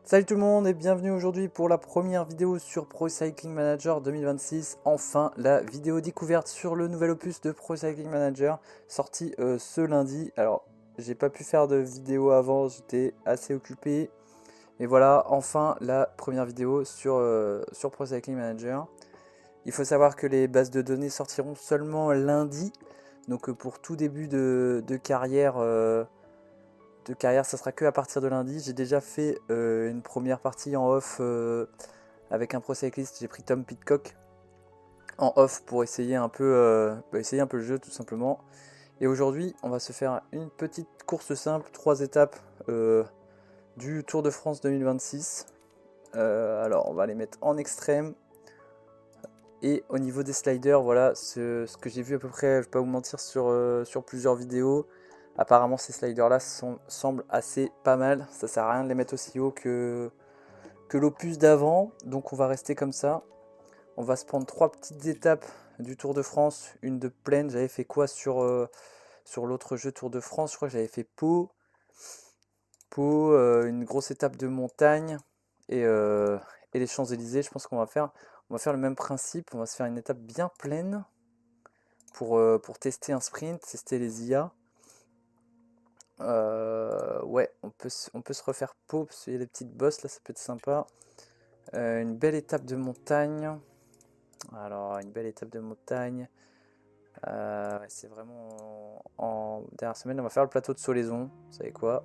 Salut tout le monde et bienvenue aujourd'hui pour la première vidéo sur Pro Cycling Manager 2026. Enfin, la vidéo découverte sur le nouvel opus de Pro Cycling Manager, sorti ce lundi. Alors, j'ai pas pu faire de vidéo avant, j'étais assez occupé. Mais voilà, enfin, la première vidéo sur Pro Cycling Manager. Il faut savoir que les bases de données sortiront seulement lundi. Donc pour tout début de carrière... ça sera que à partir de lundi. J'ai déjà fait une première partie en off avec un pro cycliste. J'ai pris Tom Pidcock en off pour essayer un peu le jeu tout simplement. Et aujourd'hui, on va se faire une petite course simple, 3 étapes du Tour de France 2026. Alors, on va les mettre en extrême. Et au niveau des sliders, voilà ce que j'ai vu à peu près, je vais pas vous mentir, sur plusieurs vidéos. Apparemment ces sliders là semblent assez pas mal, ça sert à rien de les mettre aussi haut que l'opus d'avant, donc on va rester comme ça. On va se prendre 3 petites étapes du Tour de France, une de plaine, j'avais fait quoi sur l'autre jeu Tour de France, je crois que j'avais fait Pau, une grosse étape de montagne et les Champs-Élysées. Je pense qu'on va faire le même principe, on va se faire une étape bien pleine pour tester un sprint, tester les IA. Ouais, on peut se refaire Pau, parce qu'il y a des petites bosses là, ça peut être sympa. Une belle étape de montagne. Alors, une belle étape de montagne. Ouais, c'est vraiment en dernière semaine. On va faire le plateau de Solaison. Vous savez quoi?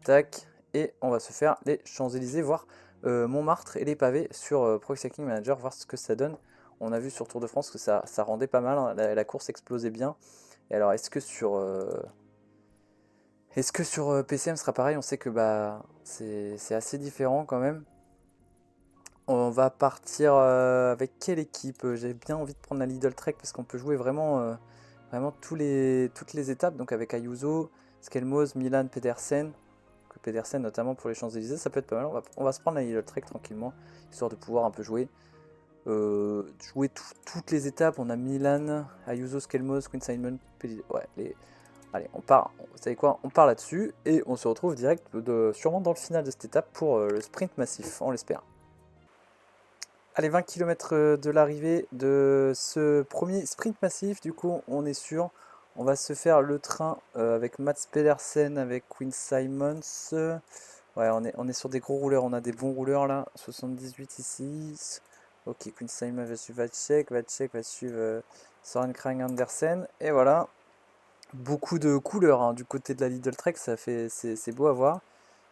Tac. Et on va se faire les Champs-Élysées, voir Montmartre et les pavés sur Pro Cycling Manager, voir ce que ça donne. On a vu sur Tour de France que ça rendait pas mal, hein. La course explosait bien. Et alors, est-ce que sur PCM sera pareil? On sait que c'est assez différent quand même. On va partir avec quelle équipe? J'ai bien envie de prendre la Lidl Trek parce qu'on peut jouer vraiment toutes les étapes. Donc avec Ayuso, Skelmos, Milan, Pedersen. Pedersen notamment pour les Champs-Élysées, ça peut être pas mal. On va se prendre la Lidl Trek tranquillement, histoire de pouvoir un peu jouer. Toutes les étapes. On a Milan, Ayuso, Skelmos, Queen Simon, ouais, allez, on part, vous savez quoi, on part là-dessus et on se retrouve direct sûrement dans le final de cette étape pour le sprint massif, on l'espère. Allez, 20 km de l'arrivée de ce premier sprint massif, du coup on est sûr, on va se faire le train avec Mats Pedersen, avec Quinn Simons. Ouais, on est sur des gros rouleurs, on a des bons rouleurs là, 78 ici. Ok, Quinn Simons va suivre Vacek va suivre Søren Kragh Andersen, et voilà. Beaucoup de couleurs hein, du côté de la Lidl Trek, c'est beau à voir.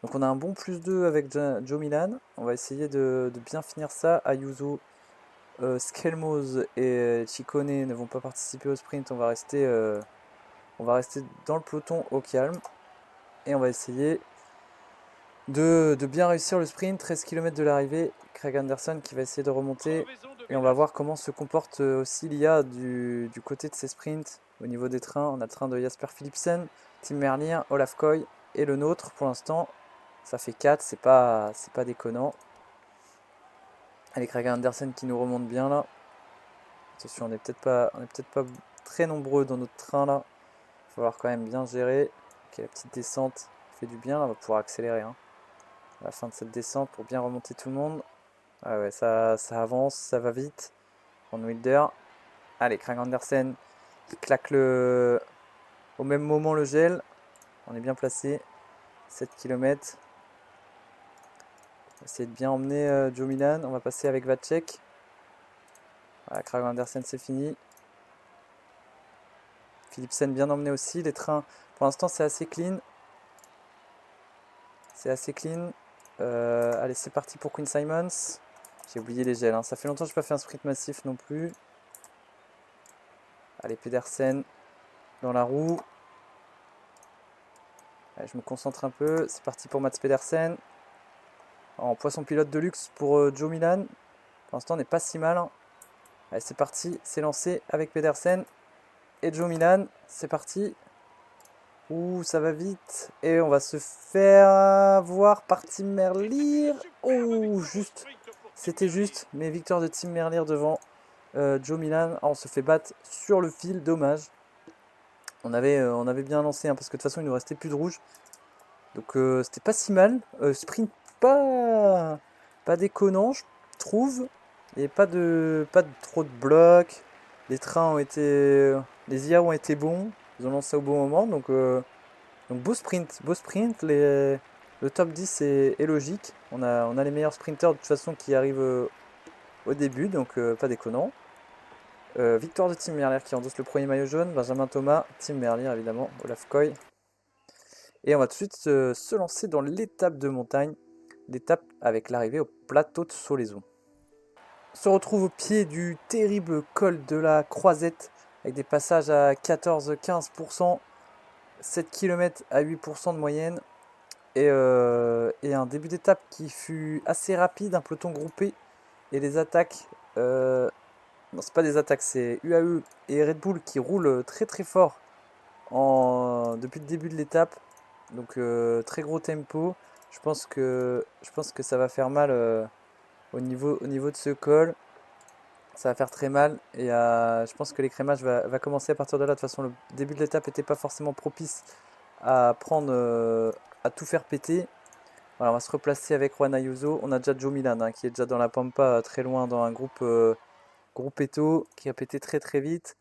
Donc on a un bon +2 avec Joe Milan. On va essayer de bien finir ça. Ayuso, Skelmos et Ciccone ne vont pas participer au sprint. On va rester dans le peloton au calme. Et on va essayer de bien réussir le sprint. 13 km de l'arrivée. Craig Anderson qui va essayer de remonter. Et on va voir comment se comporte aussi l'IA du côté de ces sprints. Au niveau des trains, on a le train de Jasper Philipsen, Tim Merlier, Olaf Koy et le nôtre pour l'instant. Ça fait 4, c'est pas déconnant. Allez, Craig Anderson qui nous remonte bien là. Attention, on n'est peut-être pas très nombreux dans notre train là. Il va falloir quand même bien gérer. Ok, la petite descente fait du bien là, on va pouvoir accélérer hein, à la fin de cette descente pour bien remonter tout le monde. Ah ouais, ça avance, ça va vite. Van Wilder. Allez, Craig Andersen qui claque au même moment le gel. On est bien placé. 7 km. On va essayer de bien emmener Joe Milan. On va passer avec Vacek. Voilà, Craig Andersen c'est fini. Philipsen bien emmené aussi. Les trains, pour l'instant c'est assez clean. Allez, c'est parti pour Quinn Simons. J'ai oublié les gels, hein. Ça fait longtemps que je n'ai pas fait un sprint massif non plus. Allez, Pedersen dans la roue. Allez, je me concentre un peu. C'est parti pour Mats Pedersen. En poisson pilote de luxe pour Joe Milan. Pour l'instant, on n'est pas si mal, hein. Allez, c'est parti. C'est lancé avec Pedersen et Joe Milan. C'est parti. Ouh, ça va vite. Et on va se faire voir par Tim Merlier. Oh, juste. C'était juste. Mais victoire de Tim Merlier devant Joe Milan. Ah, on se fait battre sur le fil. Dommage. On avait bien lancé hein, parce que de toute façon, il nous restait plus de rouge. Donc, c'était pas si mal. Sprint pas déconnant, je trouve. Et pas de trop de blocs. Les trains ont été, les IA ont été bons. Ils ont lancé au bon moment, donc beau sprint, beau sprint. Le top 10 est logique. On a les meilleurs sprinters de toute façon qui arrivent au début, donc pas déconnant. Victoire de Tim Merlier qui endosse le premier maillot jaune. Benjamin Thomas, Tim Merlier évidemment, Olaf Koy. Et on va tout de suite se lancer dans l'étape de montagne. L'étape avec l'arrivée au plateau de Solaison. On se retrouve au pied du terrible col de la Croisette avec des passages à 14-15%, 7 km à 8% de moyenne et un début d'étape qui fut assez rapide, un peloton groupé et les attaques, non c'est pas des attaques, c'est UAE et Red Bull qui roulent très très fort depuis le début de l'étape, donc très gros tempo. Je pense que ça va faire mal au niveau de ce col. Ça va faire très mal et je pense que l'écrémage va commencer à partir de là. De toute façon, le début de l'étape n'était pas forcément propice à tout faire péter. Voilà, on va se replacer avec Juan Ayuso. On a déjà Joe Milan qui est déjà dans la Pampa, très loin dans un groupe Eto qui a pété très très vite.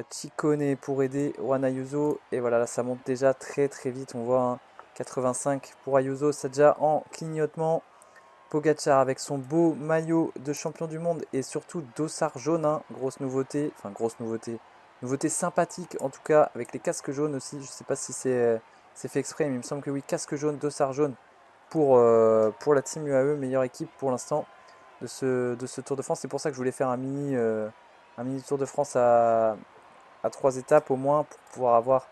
Ciccone pour aider Juan Ayuso. Et voilà, là ça monte déjà très très vite. On voit 85 pour Ayuso, c'est déjà en clignotement. Pogacar avec son beau maillot de champion du monde et surtout dossard jaune, grosse nouveauté, enfin grosse nouveauté sympathique en tout cas avec les casques jaunes aussi, je sais pas si c'est fait exprès mais il me semble que oui, casque jaune, dossard jaune pour la team UAE, meilleure équipe pour l'instant de ce Tour de France. C'est pour ça que je voulais faire un mini Tour de France à 3 étapes au moins pour pouvoir avoir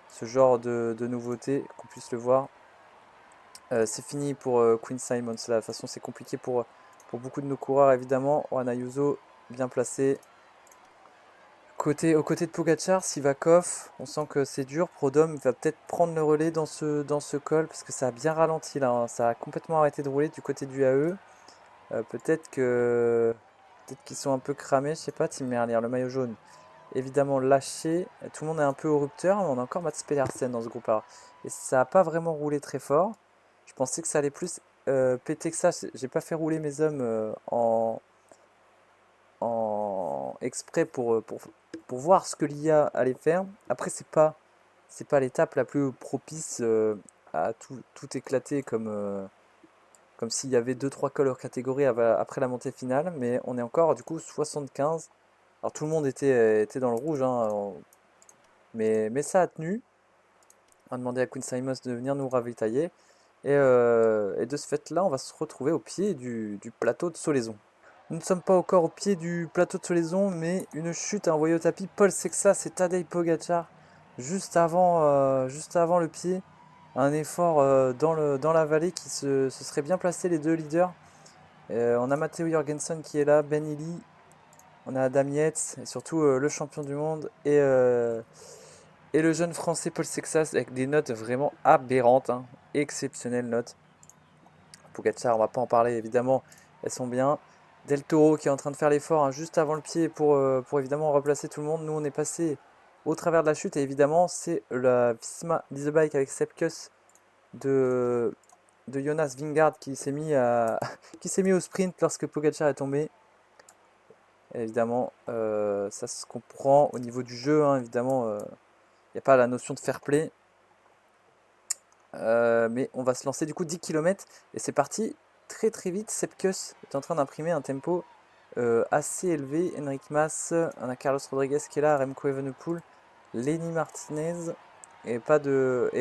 ce genre de nouveauté, qu'on puisse le voir. C'est fini pour Queen Simons. Là. De toute façon, c'est compliqué pour beaucoup de nos coureurs, évidemment. Juan Ayuso, bien placé. Aux côtés de Pogacar, Sivakov, on sent que c'est dur. Prodhomme va peut-être prendre le relais dans ce col, parce que ça a bien ralenti là. Ça a complètement arrêté de rouler du côté du AE. Peut-être qu'ils sont un peu cramés, je sais pas. Tim Merlier, le maillot jaune, évidemment lâché. Tout le monde est un peu au rupteur, mais on a encore Mats Pedersen dans ce groupe-là. Et ça n'a pas vraiment roulé très fort. Je pensais que ça allait plus péter que ça. J'ai pas fait rouler mes hommes en exprès pour voir ce que l'IA allait faire. Après, c'est pas l'étape la plus propice à tout éclater comme s'il y avait 2-3 cols hors catégorie après la montée finale. Mais on est encore du coup 75. Alors tout le monde était dans le rouge, mais ça a tenu. On a demandé à Queen Simons de venir nous ravitailler. Et de ce fait-là, on va se retrouver au pied du plateau de Solaison. Nous ne sommes pas encore au pied du plateau de Solaison, mais une chute a envoyé au tapis Paul Sexas et Tadej Pogacar juste avant le pied. Un effort dans la vallée qui se serait bien placé les deux leaders. On a Matteo Jorgensen qui est là, Ben Illy, on a Adam Yates et surtout le champion du monde et le jeune français Paul Sexas avec des notes vraiment aberrantes, exceptionnelles notes. Pogacar, on va pas en parler évidemment, elles sont bien. Del Toro qui est en train de faire l'effort juste avant le pied pour évidemment replacer tout le monde. Nous on est passé au travers de la chute et évidemment c'est la Visma Leasebike avec Sepkus de Jonas Vingegaard qui s'est mis au sprint lorsque Pogacar est tombé. Et évidemment, ça se comprend au niveau du jeu, évidemment, il n'y a pas la notion de fair play. Mais on va se lancer du coup 10 km et c'est parti très très vite. Sepkus est en train d'imprimer un tempo assez élevé. Enric Mas, on a Carlos Rodriguez qui est là, Remco Evenepoel, Lenny Martinez et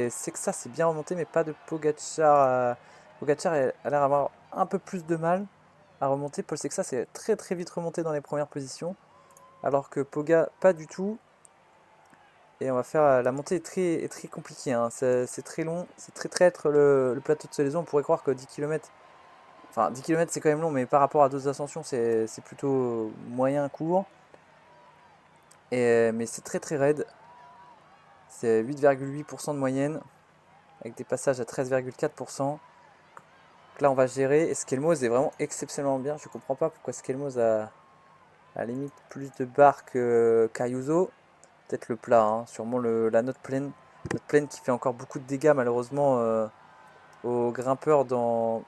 Sexa c'est bien remonté mais pas de Pogacar. Pogacar a l'air d'avoir un peu plus de mal à remonter. Paul Sexa c'est très très vite remonté dans les premières positions alors que Poga pas du tout. Et on va faire la montée est très compliquée, c'est très long, c'est très traître le plateau de Solaison. On pourrait croire que 10 km, enfin 10 km c'est quand même long, mais par rapport à d'autres ascensions c'est plutôt moyen court. Mais c'est très très raide, c'est 8,8% de moyenne, avec des passages à 13,4%. Donc là on va gérer, et Skelmos est vraiment exceptionnellement bien, je comprends pas pourquoi Skelmos a à la limite plus de barres qu'Ayuso. Peut-être le plat, sûrement la note pleine qui fait encore beaucoup de dégâts malheureusement aux grimpeurs dans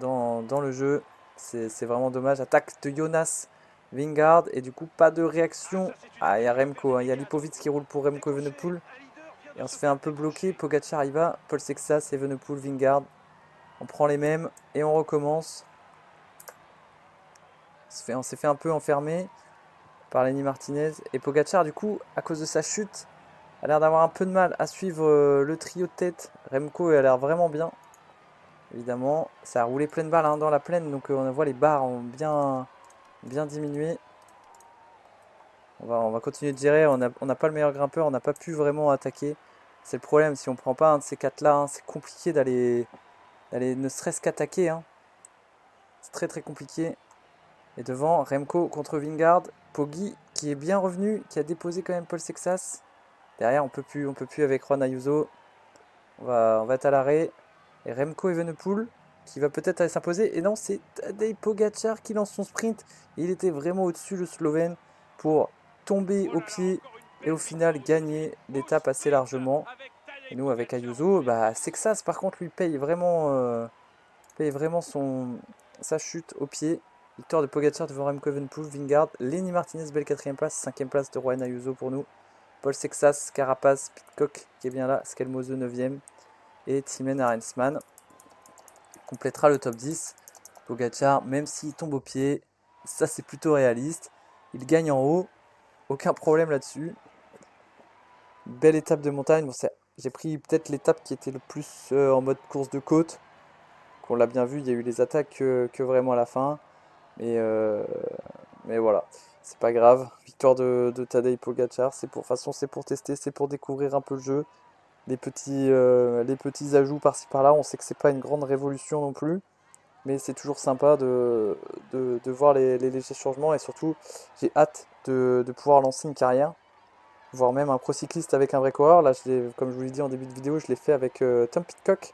le jeu. C'est vraiment dommage. Attaque de Jonas Vingard et du coup pas de réaction. Ah, il y a Remco, hein. Il y a Lipovic qui roule pour Remco Evenepoel. Et on se fait un peu bloquer. Pogacar y va. Paul Sexas, Evenepoel, Vingard. On prend les mêmes et on recommence. On s'est fait un peu enfermer par Lenny Martinez. Et Pogacar, du coup, à cause de sa chute, a l'air d'avoir un peu de mal à suivre le trio de tête. Remco a l'air vraiment bien. Évidemment, ça a roulé pleine balle hein, dans la plaine. Donc on voit les barres ont bien diminué. On va continuer de gérer. On n'a pas le meilleur grimpeur. On n'a pas pu vraiment attaquer. C'est le problème. Si on prend pas un de ces quatre-là, hein, c'est compliqué d'aller ne serait-ce qu'attaquer. Hein. C'est très très compliqué. Et devant, Remco contre Vingard. Poggi qui est bien revenu, qui a déposé quand même Paul Sexas. Derrière, on peut plus avec Juan Ayuso. On va être à l'arrêt. Et Remco Evenepoel qui va peut-être aller s'imposer. Et non, c'est Tadej Pogacar qui lance son sprint. Il était vraiment au-dessus, le Slovène, pour tomber au pied et au final gagner l'étape assez largement. Et nous, avec Ayuso, bah, Sexas, par contre, lui paye vraiment sa chute au pied. Victoire de Pogacar devant Remco Evenepoel, Vingard, Lenny Martinez, belle 4ème place, 5ème place de Juan Ayuso pour nous. Paul Sexas, Carapaz, Pidcock qui est bien là, Skelmose 9ème et Timen Arensman complétera le top 10. Pogacar, même s'il tombe au pied, ça c'est plutôt réaliste. Il gagne en haut, aucun problème là-dessus. Belle étape de montagne. Bon, j'ai pris peut-être l'étape qui était le plus en mode course de côte. On l'a bien vu, il y a eu les attaques que vraiment à la fin. Mais voilà, c'est pas grave. Victoire de Tadej Pogacar. De toute façon, c'est pour tester, c'est pour découvrir un peu le jeu. Les petits ajouts par-ci par-là. On sait que c'est pas une grande révolution non plus. Mais c'est toujours sympa de voir les légers changements. Et surtout, j'ai hâte de pouvoir lancer une carrière. Voire même un pro cycliste avec un vrai coureur. Là, comme je vous l'ai dit en début de vidéo, je l'ai fait avec Tom Pidcock.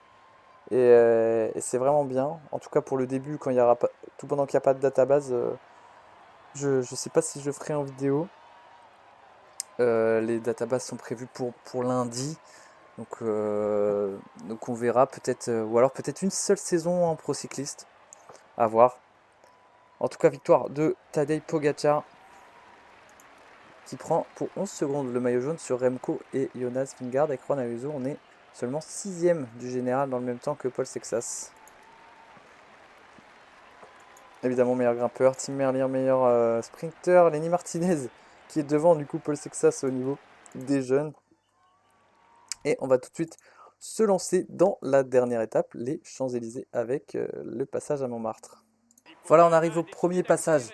Et c'est vraiment bien. En tout cas pour le début, quand il y aura pas, tout pendant qu'il n'y a pas de database, je ne sais pas si je le ferai en vidéo. Les databases sont prévues pour lundi. Donc on verra peut-être, ou alors peut-être une seule saison en pro cycliste. À voir. En tout cas, victoire de Tadej Pogacar qui prend pour 11 secondes le maillot jaune sur Remco et Jonas Vingard. Avec Juan Ayuso, on est seulement 6ème du général dans le même temps que Paul Sexas. Évidemment, meilleur grimpeur. Tim Merlier, meilleur sprinter. Lenny Martinez qui est devant du coup Paul Sexas au niveau des jeunes. Et on va tout de suite se lancer dans la dernière étape, les Champs-Élysées avec le passage à Montmartre. Voilà, on arrive au premier passage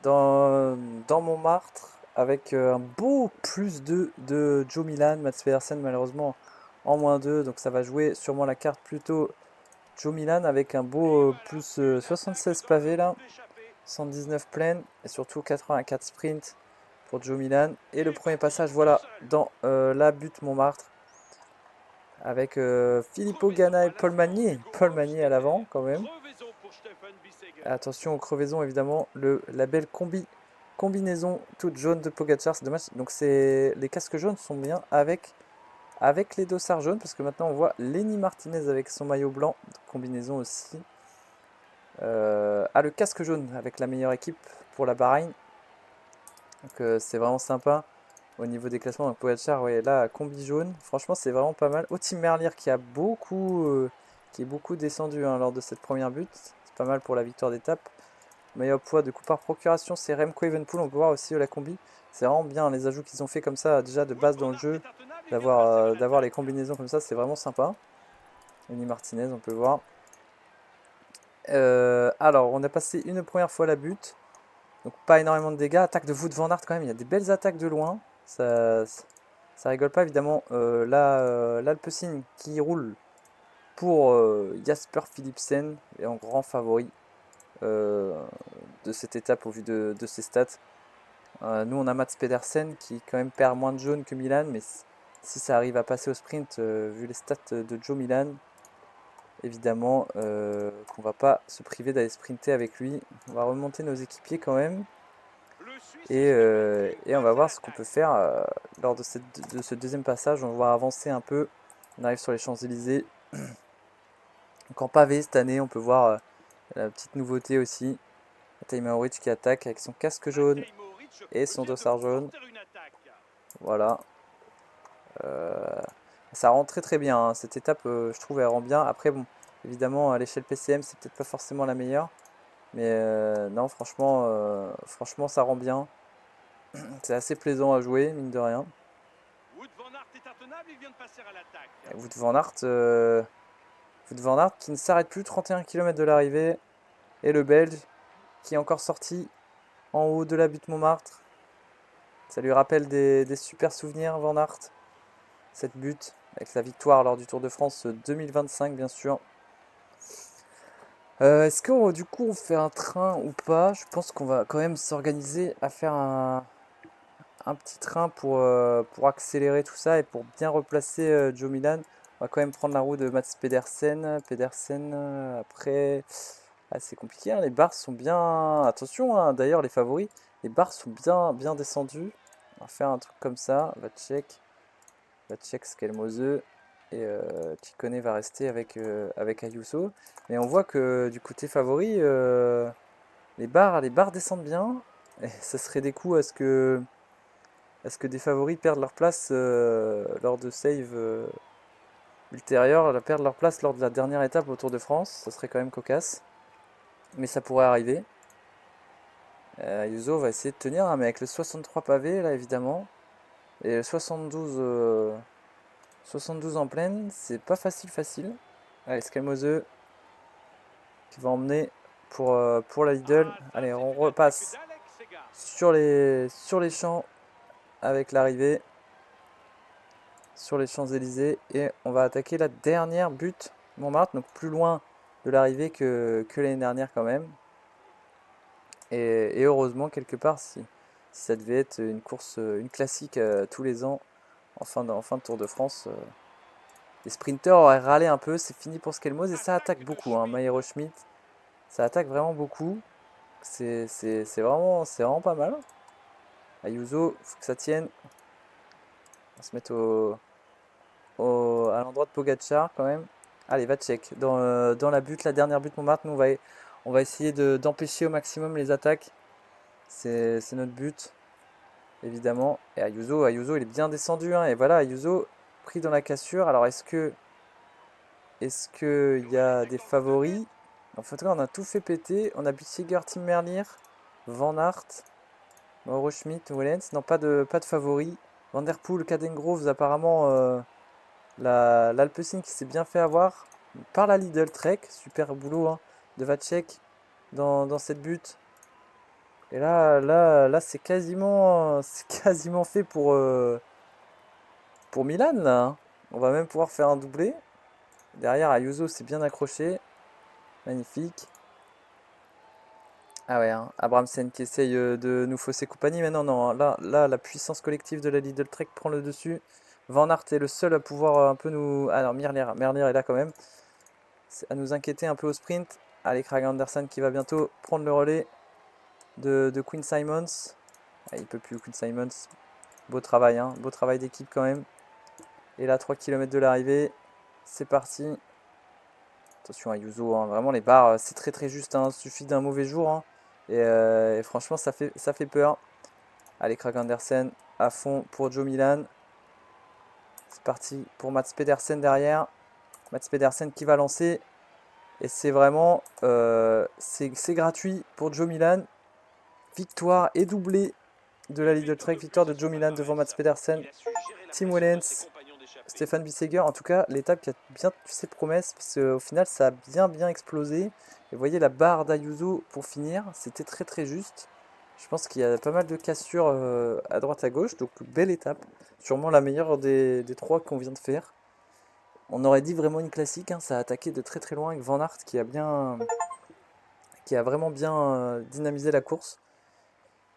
dans Montmartre avec un beau plus 2 de Joe Milan. Mats Pedersen malheureusement en -2, donc ça va jouer sûrement la carte plutôt Joe Milan avec un beau plus 76 pavés là, 119 plaines et surtout 84 sprint pour Joe Milan. Et le premier passage, voilà, dans la butte Montmartre avec Filippo Ganna et Paul Magnier. Paul Magnier à l'avant quand même. Attention aux crevaisons évidemment, la belle combinaison toute jaune de Pogacar, c'est dommage. Donc les casques jaunes sont bien avec les dossards jaunes parce que maintenant on voit Lenny Martinez avec son maillot blanc, combinaison aussi. Le casque jaune avec la meilleure équipe pour la Bahreïn. Donc c'est vraiment sympa au niveau des classements. Donc Pogacar, ouais, là, combi jaune, franchement c'est vraiment pas mal. Tim Merlier qui est beaucoup descendu hein, lors de cette première butte. C'est pas mal pour la victoire d'étape. Meilleur poids de coup par procuration, c'est Remco Evenepoel. On peut voir aussi la combi. C'est vraiment bien les ajouts qu'ils ont fait comme ça déjà de base dans le jeu. D'avoir les combinaisons comme ça, c'est vraiment sympa. Lenny Martinez, on peut voir. Alors, on a passé une première fois la butte. Donc pas énormément de dégâts. Attaque de Wout van Aert quand même. Il y a des belles attaques de loin. Ça rigole pas évidemment. L'Alpecin qui roule pour Jasper Philipsen et en grand favori de cette étape au vu de ses stats. Nous on a Mats Pedersen qui quand même perd moins de jaune que Milan. Mais si ça arrive à passer au sprint, vu les stats de Joe Milan, évidemment qu'on va pas se priver d'aller sprinter avec lui. On va remonter nos équipiers quand même. Et on va voir ce qu'on peut faire lors de ce deuxième passage. On va avancer un peu. On arrive sur les Champs-Élysées. Donc en pavé cette année, on peut voir la petite nouveauté aussi. Matej Mohoric qui attaque avec son casque jaune et son dossard jaune. Voilà. Ça rend très très bien, hein. Cette étape, je trouve, elle rend bien. Après, bon, évidemment, à l'échelle PCM, c'est peut-être pas forcément la meilleure. Mais non, franchement, ça rend bien. C'est assez plaisant à jouer, mine de rien. Et Wout van Aert qui ne s'arrête plus, 31 km de l'arrivée. Et le Belge qui est encore sorti en haut de la butte Montmartre. Ça lui rappelle des super souvenirs, Van Aert, cette butte, avec la victoire lors du Tour de France 2025, bien sûr. Est-ce que du coup on fait un train ou pas? Je pense qu'on va quand même s'organiser à faire un petit train pour accélérer tout ça et pour bien replacer Joe Milan. On va quand même prendre la roue de Mats Pedersen. Pedersen, après, ah, c'est compliqué, hein. Les barres sont bien. Attention, hein, d'ailleurs, les favoris, les barres sont bien descendues. On va faire un truc comme ça. Va check Skelmose. Et Ciccone va rester avec Ayuso. Mais on voit que du côté favori, les barres descendent bien. Et ça serait des coups à ce que des favoris perdent leur place lors de save ultérieurs, perdent leur place lors de la dernière étape au Tour de France. Ça serait quand même cocasse. Mais ça pourrait arriver. Ayuso va essayer de tenir, hein, mais avec le 63 pavé, là, évidemment. Et le 72 en pleine, c'est pas facile. Allez, Scamose qui va emmener pour la Lidl. Allez, on repasse sur les champs avec l'arrivée. Sur les Champs-Élysées. Et on va attaquer la dernière butte Montmartre, donc plus loin de l'arrivée que l'année dernière quand même. Et heureusement, quelque part, si ça devait être une course, une classique tous les ans, en fin de Tour de France, les sprinters auraient râlé un peu. C'est fini pour Skelmose et ça attaque beaucoup, hein. Maïro Schmidt, ça attaque vraiment beaucoup. C'est vraiment pas mal. Ayuso, faut que ça tienne. On va se mettre à l'endroit de Pogacar quand même. Allez, va check. Dans la butte, la dernière butte Montmartre, nous on va essayer d'empêcher au maximum les attaques. C'est notre but, évidemment. Et Ayuso, il est bien descendu, hein. Et voilà, Ayuso pris dans la cassure. Alors est-ce que il y a des favoris? En fait, on a tout fait péter. On a Bissiger, Tim Merlier, Van Aert, Mauro Schmidt, Wellens. Non, pas de favoris. Van Der Poel, Cadengroves, apparemment l'Alpecin qui s'est bien fait avoir par la Lidl Trek. Super boulot, hein, de Vacek dans cette butte. Et là c'est quasiment fait pour Milan, là, hein. On va même pouvoir faire un doublé. Derrière, Ayuso s'est bien accroché. Magnifique. Ah ouais, hein. Abramsen qui essaye de nous fausser compagnie. Mais non, non, là, la puissance collective de la Lidl Trek prend le dessus. Van Aert est le seul à pouvoir un peu nous... Alors, Merlier est là quand même. C'est à nous inquiéter un peu au sprint. Allez, Craig Anderson qui va bientôt prendre le relais de Quinn Simons. Ah, il peut plus, Quinn Simons. Beau travail, hein. Beau travail d'équipe quand même. Et là, 3 km de l'arrivée. C'est parti. Attention à Ayuso, hein. Vraiment les barres, c'est très très juste, hein. Il suffit d'un mauvais jour, hein. Et franchement, ça fait peur. Allez, Craig Andersen à fond pour Joe Milan. C'est parti pour Mats Pedersen derrière. Mats Pedersen qui va lancer. Et c'est vraiment c'est gratuit pour Joe Milan. Victoire et doublé de la Lidl Trek. Victoire de Joe Milan devant Mats Pedersen. Tim Wellens, Stéphane Bisseger. En tout cas, l'étape qui a bien tué ses promesses. Parce qu'au final, ça a bien explosé. Et vous voyez la barre d'Ayuso pour finir. C'était très très juste. Je pense qu'il y a pas mal de cassures à droite à gauche. Donc belle étape. Sûrement la meilleure des trois qu'on vient de faire. On aurait dit vraiment une classique, hein. Ça a attaqué de très très loin avec Van Aert qui a vraiment bien dynamisé la course.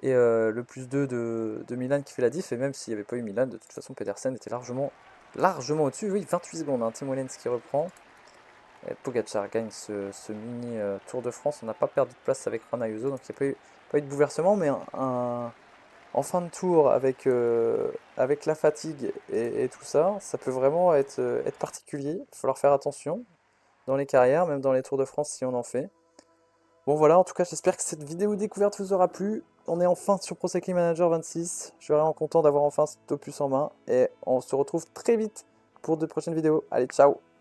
Et le plus 2 de Milan qui fait la diff. Et même s'il n'y avait pas eu Milan, de toute façon, Pedersen était largement au-dessus. Oui, 28 secondes, hein. Tim Wellens qui reprend. Et Pogacar gagne ce mini Tour de France. On n'a pas perdu de place avec Juan Ayuso, donc il n'y a pas eu de bouleversement. Mais en fin de tour, avec la fatigue et tout ça, ça peut vraiment être particulier. Il va falloir faire attention. dans les carrières, même dans les Tours de France si on en fait. Bon voilà, en tout cas j'espère que cette vidéo découverte vous aura plu. On est enfin sur Pro Cycling Manager 26. Je suis vraiment content d'avoir enfin cet opus en main. Et on se retrouve très vite pour de prochaines vidéos. Allez, ciao!